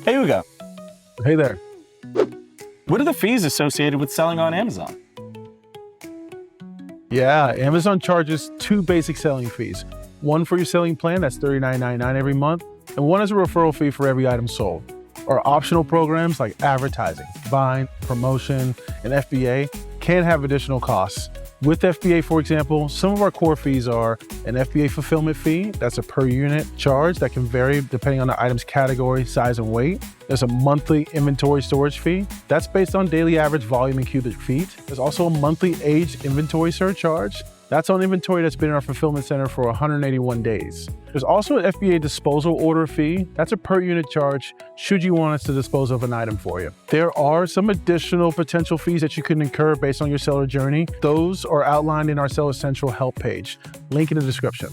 Hey, Ugo. Hey there. What are the fees associated with selling on Amazon? Yeah, Amazon charges two basic selling fees. One for your selling plan, that's $39.99 every month, and one is a referral fee for every item sold. Our optional programs like advertising, buying, promotion, and FBA can have additional costs. With FBA, for example, some of our core fees are an FBA fulfillment fee. That's a per unit charge that can vary depending on the item's category, size, and weight. There's a monthly inventory storage fee. That's based on daily average volume in cubic feet. There's also a monthly aged inventory surcharge. That's on inventory that's been in our fulfillment center for 181 days. There's also an FBA disposal order fee. That's a per unit charge should you want us to dispose of an item for you. There are some additional potential fees that you can incur based on your seller journey. Those are outlined in our Seller Central help page. Link in the description.